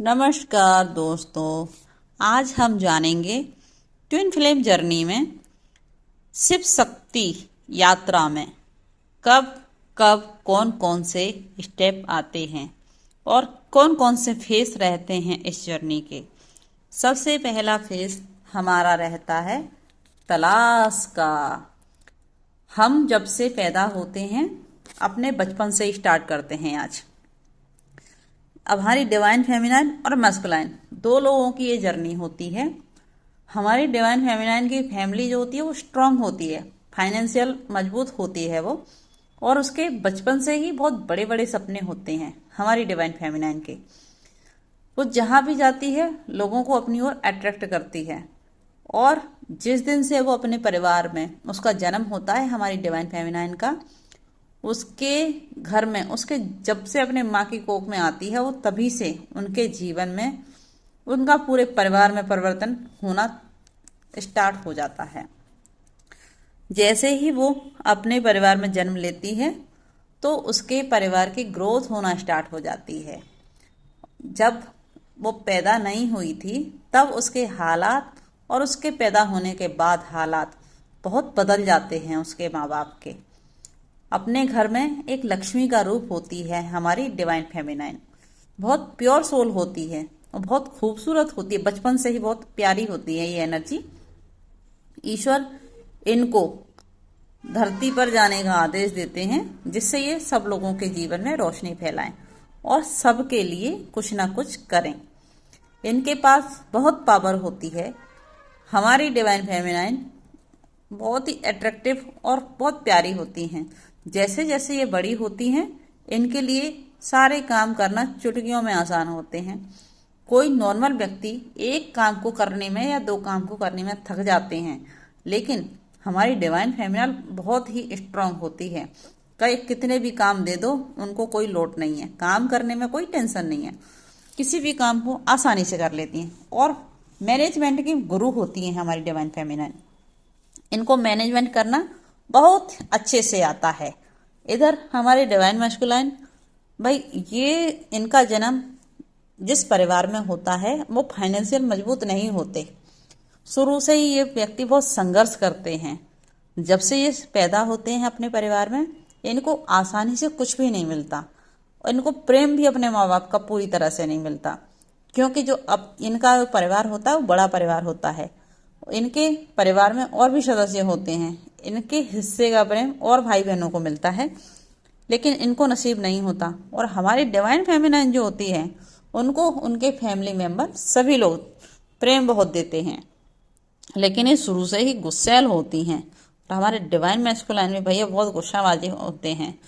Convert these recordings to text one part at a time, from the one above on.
नमस्कार दोस्तों, आज हम जानेंगे ट्विन फ्लेम जर्नी में शिव शक्ति यात्रा में कब कब कौन कौन से स्टेप आते हैं और कौन कौन से फेस रहते हैं इस जर्नी के। सबसे पहला फेस हमारा रहता है तलाश का। हम जब से पैदा होते हैं अपने बचपन से ही स्टार्ट करते हैं। आज अब हमारी डिवाइन फेमिनाइन और मैस्कुलाइन दो लोगों की ये जर्नी होती है। हमारी डिवाइन फेमिनाइन की फैमिली जो होती है वो स्ट्रांग होती है, फाइनेंशियल मजबूत होती है वो, और उसके बचपन से ही बहुत बड़े बड़े सपने होते हैं हमारी डिवाइन फेमिनाइन के। वो जहाँ भी जाती है लोगों को अपनी ओर अट्रैक्ट करती है, और जिस दिन से वो अपने परिवार में उसका जन्म होता है हमारी डिवाइन फेमिनाइन का, उसके घर में उसके जब से अपने माँ की कोख में आती है वो तभी से उनके जीवन में उनका पूरे परिवार में परिवर्तन होना स्टार्ट हो जाता है। जैसे ही वो अपने परिवार में जन्म लेती है तो उसके परिवार की ग्रोथ होना स्टार्ट हो जाती है। जब वो पैदा नहीं हुई थी तब उसके हालात और उसके पैदा होने के बाद हालात बहुत बदल जाते हैं उसके माँ बाप के। अपने घर में एक लक्ष्मी का रूप होती है हमारी डिवाइन फेमिनाइन। बहुत प्योर सोल होती है और बहुत खूबसूरत होती है, बचपन से ही बहुत प्यारी होती है ये एनर्जी। ईश्वर इनको धरती पर जाने का आदेश देते हैं जिससे ये सब लोगों के जीवन में रोशनी फैलाएं और सबके लिए कुछ ना कुछ करें। इनके पास बहुत पावर होती है। हमारी डिवाइन फेमिनाइन बहुत ही अट्रैक्टिव और बहुत प्यारी होती हैं। जैसे जैसे ये बड़ी होती हैं इनके लिए सारे काम करना चुटकियों में आसान होते हैं। कोई नॉर्मल व्यक्ति एक काम को करने में या दो काम को करने में थक जाते हैं, लेकिन हमारी डिवाइन फेमिनाइन बहुत ही स्ट्रांग होती है। कई कितने भी काम दे दो उनको कोई लोट नहीं है, काम करने में कोई टेंशन नहीं है, किसी भी काम को आसानी से कर लेती हैं। और मैनेजमेंट की गुरु होती हैं हमारी डिवाइन फेमिनाइन। इनको मैनेजमेंट करना बहुत अच्छे से आता है। इधर हमारे डिवाइन मैस्कुलाइन, भाई ये इनका जन्म जिस परिवार में होता है वो फाइनेंशियल मजबूत नहीं होते। शुरू से ही ये व्यक्ति बहुत संघर्ष करते हैं। जब से ये पैदा होते हैं अपने परिवार में इनको आसानी से कुछ भी नहीं मिलता, और इनको प्रेम भी अपने माँ बाप का पूरी तरह से नहीं मिलता, क्योंकि जो अब इनका परिवार होता है वो बड़ा परिवार होता है। इनके परिवार में और भी सदस्य होते हैं, इनके हिस्से का प्रेम और भाई बहनों को मिलता है, लेकिन इनको नसीब नहीं होता। और हमारी डिवाइन फेमिनाइन जो होती है उनको उनके फैमिली मेंबर सभी लोग प्रेम बहुत देते हैं, लेकिन ये शुरू से ही गुस्सैल होती हैं। और हमारे डिवाइन मैस्कुलाइन में भैया बहुत गुस्साबाजी होते हैं।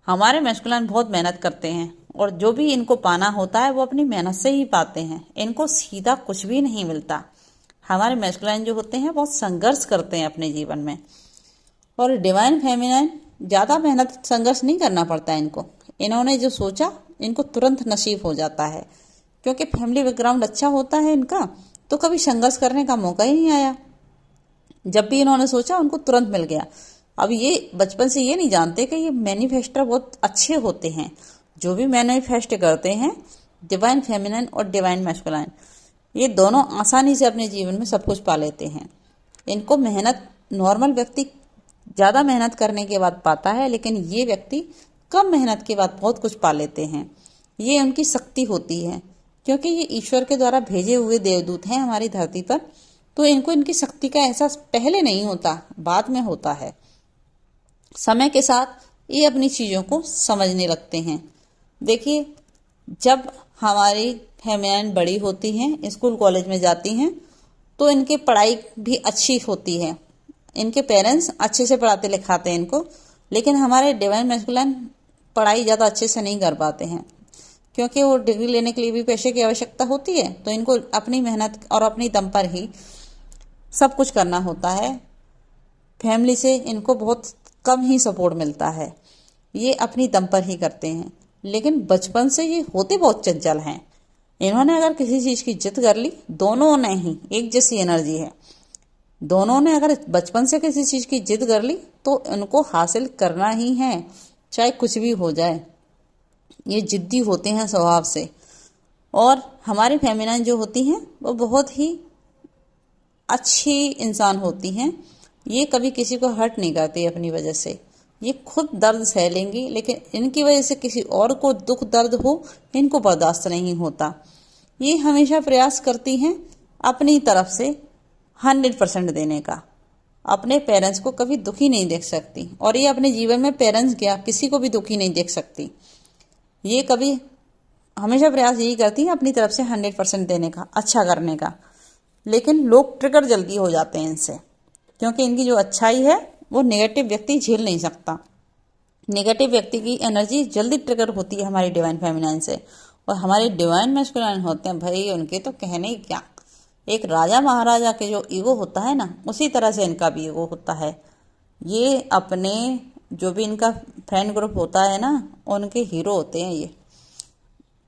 हमारे मैस्कुलाइन बहुत मेहनत करते हैं और जो भी इनको पाना होता है वो अपनी मेहनत से ही पाते हैं। इनको सीधा कुछ भी नहीं मिलता। हमारे मैस्कुलाइन जो होते हैं बहुत संघर्ष करते हैं अपने जीवन में, और डिवाइन फेमिनाइन ज़्यादा मेहनत संघर्ष नहीं करना पड़ता है इनको। इन्होंने जो सोचा इनको तुरंत नसीब हो जाता है, क्योंकि फैमिली बैकग्राउंड अच्छा होता है इनका, तो कभी संघर्ष करने का मौका ही नहीं आया। जब भी इन्होंने सोचा उनको तुरंत मिल गया। अब ये बचपन से ये नहीं जानते कि ये मैनिफेस्टर बहुत अच्छे होते हैं। जो भी मैनिफेस्ट करते हैं डिवाइन फेमिनाइन और डिवाइन मैस्कुलाइन, ये दोनों आसानी से अपने जीवन में सब कुछ पा लेते हैं। इनको मेहनत नॉर्मल व्यक्ति ज़्यादा मेहनत करने के बाद पाता है, लेकिन ये व्यक्ति कम मेहनत के बाद बहुत कुछ पा लेते हैं। ये उनकी शक्ति होती है, क्योंकि ये ईश्वर के द्वारा भेजे हुए देवदूत हैं हमारी धरती पर, तो इनको इनकी शक्ति का एहसास पहले नहीं होता, बाद में होता है। समय के साथ ये अपनी चीज़ों को समझने लगते हैं। देखिए, जब हमारी फेमिनाइन बड़ी होती हैं, स्कूल कॉलेज में जाती हैं, तो इनकी पढ़ाई भी अच्छी होती है। इनके पेरेंट्स अच्छे से पढ़ाते लिखाते हैं इनको, लेकिन हमारे डिवाइन मैस्कुलाइन पढ़ाई ज़्यादा अच्छे से नहीं कर पाते हैं, क्योंकि वो डिग्री लेने के लिए भी पैसे की आवश्यकता होती है। तो इनको अपनी मेहनत और अपनी दम पर ही सब कुछ करना होता है। फैमिली से इनको बहुत कम ही सपोर्ट मिलता है, ये अपनी दम पर ही करते हैं। लेकिन बचपन से ये होते बहुत चंचल हैं। इन्होंने अगर किसी चीज़ की जिद कर ली, दोनों ने ही एक जैसी एनर्जी है, दोनों ने अगर बचपन से किसी चीज़ की जिद कर ली तो उनको हासिल करना ही है, चाहे कुछ भी हो जाए। ये जिद्दी होते हैं स्वभाव से। और हमारी फेमिनाइन जो होती हैं वो बहुत ही अच्छी इंसान होती हैं। ये कभी किसी को हर्ट नहीं करती अपनी वजह से। ये खुद दर्द सह लेंगी, लेकिन इनकी वजह से किसी और को दुख दर्द हो इनको बर्दाश्त नहीं होता। ये हमेशा प्रयास करती हैं अपनी तरफ से 100% देने का। अपने पेरेंट्स को कभी दुखी नहीं देख सकती, और ये अपने जीवन में पेरेंट्स क्या किसी को भी दुखी नहीं देख सकती। ये कभी हमेशा प्रयास यही करती है अपनी तरफ से 100% देने का, अच्छा करने का। लेकिन लोग ट्रिगर जल्दी हो जाते हैं इनसे, क्योंकि इनकी जो अच्छाई है वो नेगेटिव व्यक्ति झेल नहीं सकता। नेगेटिव व्यक्ति की एनर्जी जल्दी ट्रिगर होती है हमारी डिवाइन फेमिनाइन से। और हमारे डिवाइन मैस्कुलाइन होते हैं भाई, उनके तो कहने ही क्या। एक राजा महाराजा के जो ईगो होता है ना, उसी तरह से इनका भी ईगो होता है। ये अपने जो भी इनका फ्रेंड ग्रुप होता है ना, उनके हीरो होते हैं ये।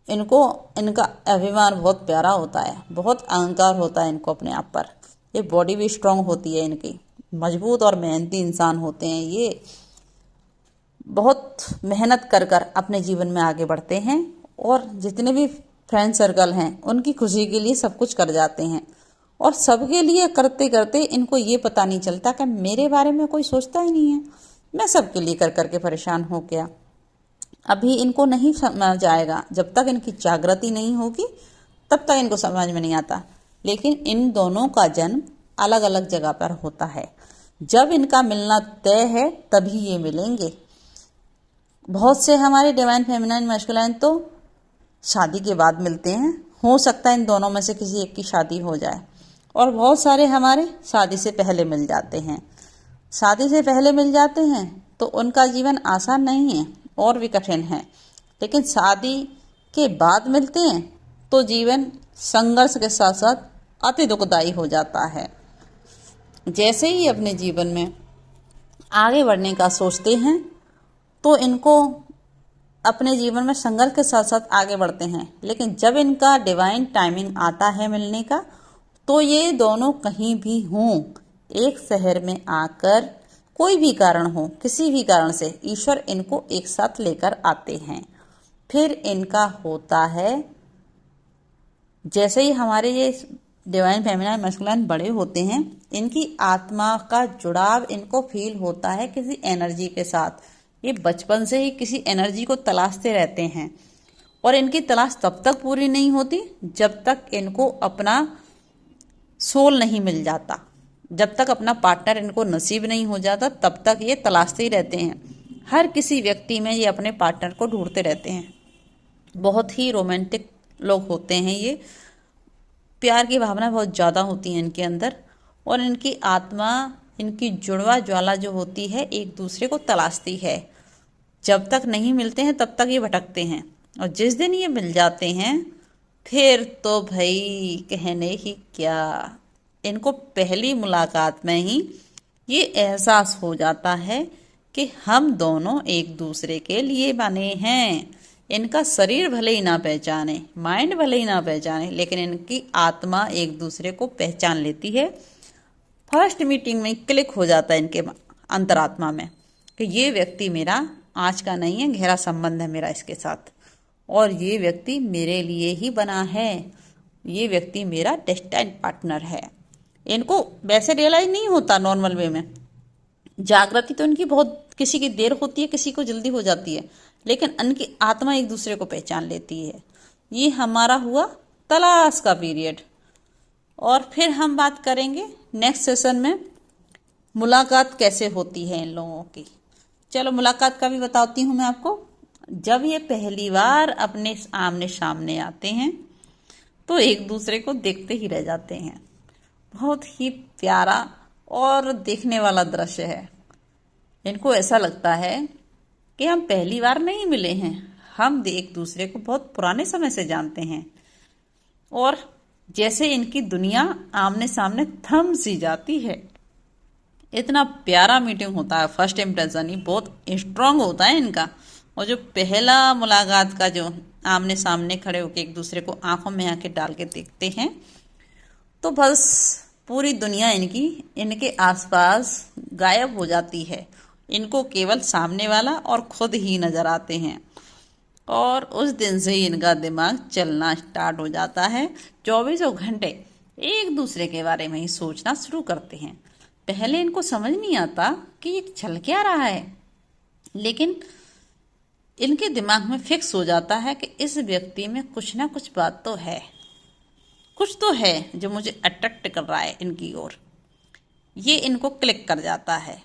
इनको इनका अभिमान बहुत प्यारा होता है, बहुत अहंकार होता है इनको अपने आप पर। ये बॉडी भी स्ट्रांग होती है इनकी, मजबूत और मेहनती इंसान होते हैं ये। बहुत मेहनत कर कर अपने जीवन में आगे बढ़ते हैं, और जितने भी फ्रेंड सर्कल हैं उनकी खुशी के लिए सब कुछ कर जाते हैं। और सबके लिए करते करते इनको ये पता नहीं चलता कि मेरे बारे में कोई सोचता ही नहीं है, मैं सबके लिए कर करके परेशान हो गया। अभी इनको नहीं समझ आएगा, जब तक इनकी जागृति नहीं होगी तब तक इनको समझ में नहीं आता। लेकिन इन दोनों का जन्म अलग अलग जगह पर होता है। जब इनका मिलना तय है तभी ये मिलेंगे। बहुत से हमारे डिवाइन फेमिनाइन मैस्कुलाइन तो शादी के बाद मिलते हैं, हो सकता है इन दोनों में से किसी एक की शादी हो जाए। और बहुत सारे हमारे शादी से पहले मिल जाते हैं। शादी से पहले मिल जाते हैं तो उनका जीवन आसान नहीं है और भी कठिन है। लेकिन शादी के बाद मिलते हैं तो जीवन संघर्ष के साथ साथ अति दुखदायी हो जाता है। जैसे ही अपने जीवन में आगे बढ़ने का सोचते हैं तो इनको अपने जीवन में संघर्ष के साथ साथ आगे बढ़ते हैं। लेकिन जब इनका डिवाइन टाइमिंग आता है मिलने का, तो ये दोनों कहीं भी हों, एक शहर में आकर कोई भी कारण हो, किसी भी कारण से ईश्वर इनको एक साथ लेकर आते हैं। फिर इनका होता है, जैसे ही हमारे ये डिवाइन फेमिनाइन मैस्कुलाइन बड़े होते हैं, इनकी आत्मा का जुड़ाव इनको फील होता है किसी एनर्जी के साथ। ये बचपन से ही किसी एनर्जी को तलाशते रहते हैं, और इनकी तलाश तब तक पूरी नहीं होती जब तक इनको अपना सोल नहीं मिल जाता। जब तक अपना पार्टनर इनको नसीब नहीं हो जाता तब तक ये तलाशते ही रहते हैं। हर किसी व्यक्ति में ये अपने पार्टनर को ढूंढते रहते हैं। बहुत ही रोमांटिक लोग होते हैं ये। प्यार की भावना बहुत ज़्यादा होती है इनके अंदर, और इनकी आत्मा, इनकी जुड़वा ज्वाला जो होती है एक दूसरे को तलाशती है। जब तक नहीं मिलते हैं तब तक ये भटकते हैं, और जिस दिन ये मिल जाते हैं फिर तो भाई कहने ही क्या। इनको पहली मुलाकात में ही ये एहसास हो जाता है कि हम दोनों एक दूसरे के लिए बने हैं। इनका शरीर भले ही ना पहचाने, माइंड भले ही ना पहचाने, लेकिन इनकी आत्मा एक दूसरे को पहचान लेती है। फर्स्ट मीटिंग में क्लिक हो जाता है इनके अंतरात्मा में कि ये व्यक्ति मेरा आज का नहीं है, गहरा संबंध है मेरा इसके साथ, और ये व्यक्ति मेरे लिए ही बना है, ये व्यक्ति मेरा डेस्टाइन्ड पार्टनर है। इनको वैसे रियलाइज नहीं होता नॉर्मल वे में। जागृति तो इनकी बहुत, किसी की देर होती है, किसी को जल्दी हो जाती है, लेकिन इनकी आत्मा एक दूसरे को पहचान लेती है। ये हमारा हुआ तलाश का पीरियड। और फिर हम बात करेंगे नेक्स्ट सेशन में मुलाकात कैसे होती है इन लोगों की। चलो मुलाकात का भी बताती हूँ मैं आपको। जब ये पहली बार अपने आमने सामने आते हैं तो एक दूसरे को देखते ही रह जाते हैं। बहुत ही प्यारा और देखने वाला दृश्य है। इनको ऐसा लगता है कि हम पहली बार नहीं मिले हैं, हम एक दूसरे को बहुत पुराने समय से जानते हैं। और जैसे इनकी दुनिया आमने सामने थम सी जाती है। इतना प्यारा मीटिंग होता है। फर्स्ट इम्प्रेशन ही बहुत स्ट्रांग होता है इनका। और जो पहला मुलाकात का जो आमने सामने खड़े होकर एक दूसरे को आंखों में आंखें डाल के देखते हैं, तो बस पूरी दुनिया इनकी इनके आसपास गायब हो जाती है। इनको केवल सामने वाला और खुद ही नजर आते हैं। और उस दिन से ही इनका दिमाग चलना स्टार्ट हो जाता है। 24 घंटे एक दूसरे के बारे में ही सोचना शुरू करते हैं। पहले इनको समझ नहीं आता कि ये चल क्या रहा है, लेकिन इनके दिमाग में फिक्स हो जाता है कि इस व्यक्ति में कुछ ना कुछ बात तो है, कुछ तो है जो मुझे अट्रैक्ट कर रहा है इनकी ओर। ये इनको क्लिक कर जाता है।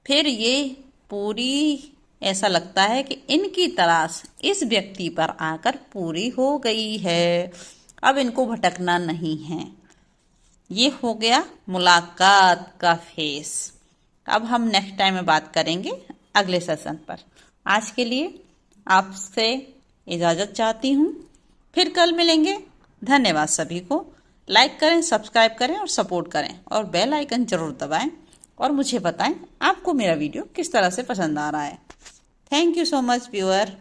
फिर ये पूरी ऐसा लगता है कि इनकी तलाश इस व्यक्ति पर आकर पूरी हो गई है, अब इनको भटकना नहीं है। ये हो गया मुलाकात का फेस। अब हम नेक्स्ट टाइम में बात करेंगे अगले सेशन पर। आज के लिए आपसे इजाज़त चाहती हूँ, फिर कल मिलेंगे। धन्यवाद सभी को। लाइक करें, सब्सक्राइब करें और सपोर्ट करें और बेल आइकन जरूर दबाएं और मुझे बताएं आपको मेरा वीडियो किस तरह से पसंद आ रहा है। Thank you so much viewer.